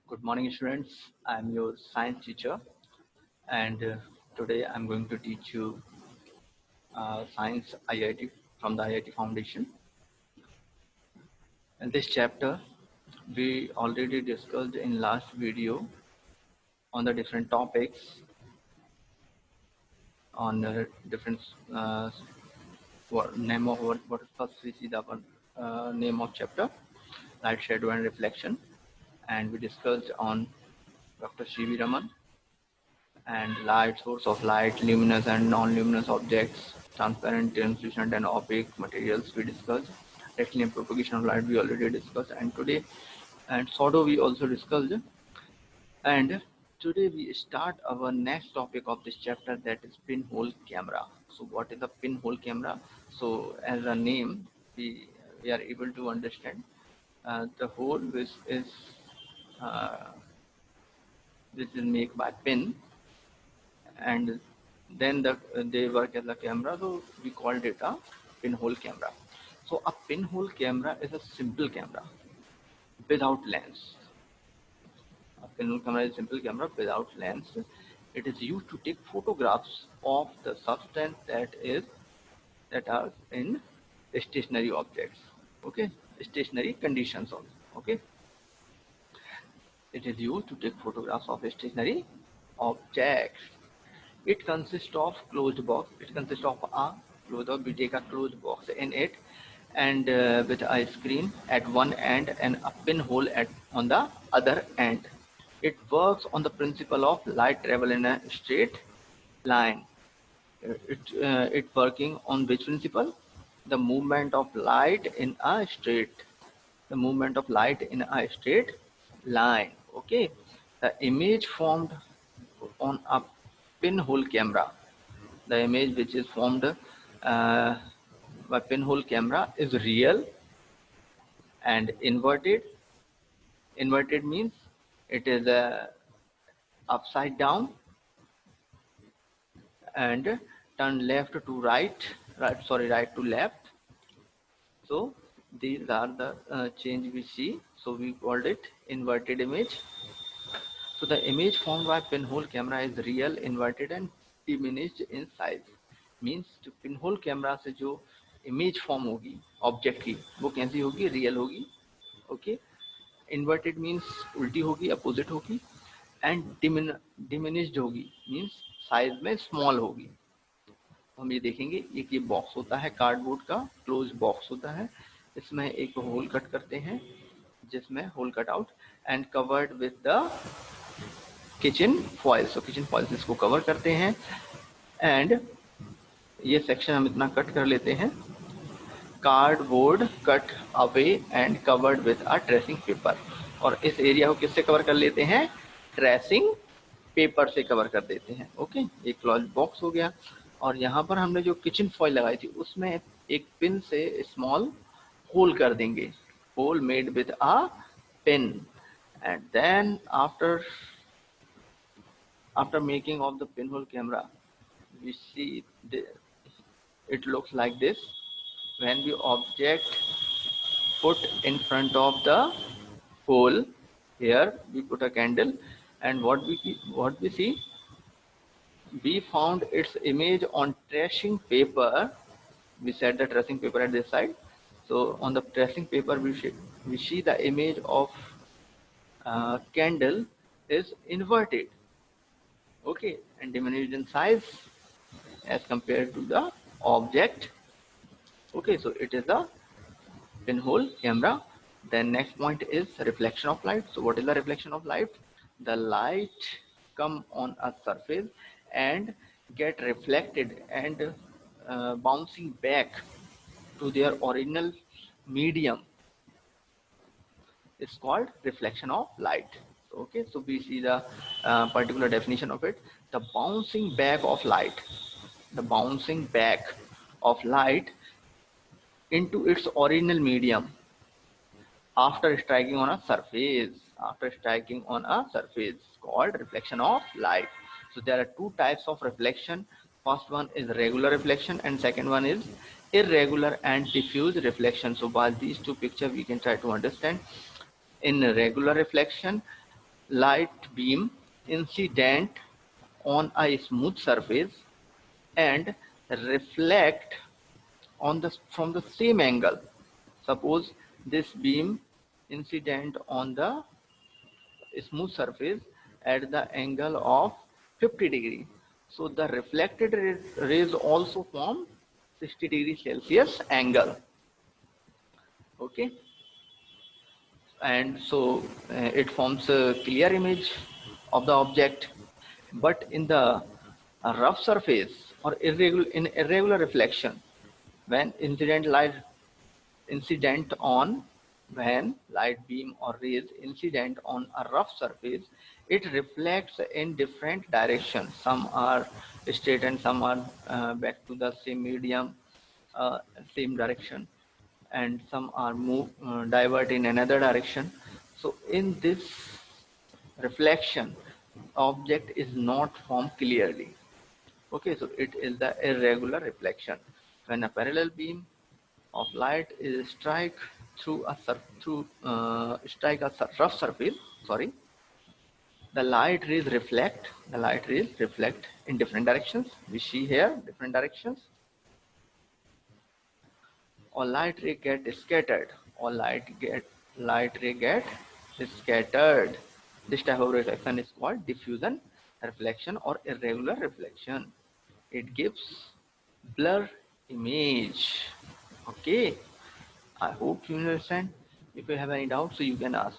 Good morning, students. I'm your science teacher, and today I'm going to teach you science IIT from the IIT Foundation. In this chapter, we already discussed in last video on the different topics on different name of what first we see the name of chapter, light, shadow, and reflection, and we discussed on Dr. C.V. Raman and light, source of light, luminous and non-luminous objects, transparent, translucent and opaque materials we discussed, directly and propagation of light we already discussed, and today and shadow we also discussed. And today we start our next topic of this chapter, that is pinhole camera. So what is a pinhole camera? So as a name we are able to understand the hole uh, which is made by pin, and then they work as a camera, so we called it a pinhole camera. So a pinhole camera is a simple camera without lens. A pinhole camera is a simple camera without lens. It is used to take photographs of the substance that are in stationary objects. Okay, stationary conditions also. Okay, it is used to take photographs of stationary objects. It consists of closed box. It consists of a closed box. We take a closed box in it, and with a screen at one end and a pinhole on the other end. It works on the principle of light travel in a straight line. It working on which principle? The movement of light in a straight line. Okay, the image formed on a pinhole camera, the image which is formed by pinhole camera is real and inverted. Inverted means it is upside down and turn left to right, right to left. So these are the change we see. So we called it inverted image. So the image formed by pinhole camera is real, inverted and diminished in size. Means जो pinhole camera से जो image form होगी object की वो कैसी होगी? Real होगी. Okay, inverted means उल्टी होगी, अपोजिट होगी, एंड डिमिनिश्ड होगी मीन्स साइज में स्मॉल होगी. हम ये देखेंगे, एक ये बॉक्स होता है कार्डबोर्ड का, क्लोज बॉक्स होता है, इसमें एक होल कट करते हैं जिसमें hole cut out and covered with the kitchen foil. So kitchen foil से इसको कवर करते हैं एंड ये सेक्शन हम इतना कट कर लेते हैं. Cardboard cut away and covered with a tracing paper. और इस एरिया को किससे कवर कर लेते हैं? ट्रेसिंग पेपर से कवर कर देते हैं. ओके, एक क्लोज बॉक्स हो गया. और यहाँ पर हमने जो किचन फॉइल लगाई थी उसमें एक पिन से स्मॉल होल कर देंगे, hole made with a pin. And then after making of the pinhole camera, we see it looks like this. When the object put in front of the hole, here we put a candle, and what we see, we found its image on tracing paper. We set the tracing paper at this side. So on the tracing paper we see the image of candle is inverted, okay, and diminished in size as compared to the object. Okay, so it is a pinhole camera. Then next point is reflection of light. So what is the reflection of light? The light come on a surface and get reflected and bouncing back to their original medium is called reflection of light. Okay, so we see the particular definition of it. The bouncing back of light, the bouncing back of light into its original medium after striking on a surface, called reflection of light. So there are two types of reflection. First one is regular reflection and second one is irregular and diffuse reflection. So by these two pictures we can try to understand. In regular reflection, light beam incident on a smooth surface and reflect on the from the same angle. Suppose this beam incident on the smooth surface at the angle of 50 degree. So the reflected rays also form 60 degree Celsius angle. Okay, and so it forms a clear image of the object. But in the rough surface or irregular reflection, when incident on when light beam or rays incident on a rough surface, it reflects in different directions. Some are straight and some are back to the same medium, same direction, and some are divert in another direction. So in this reflection, object is not formed clearly. Okay, so it is the irregular reflection. When a parallel beam of light is strike a rough surface, sorry, the light rays reflect in different directions. We see here different directions, or light ray get scattered, or light ray get scattered. This type of reflection is called diffusion reflection or irregular reflection. It gives blur image. Okay, I hope you understand. If you have any doubts, so you can ask.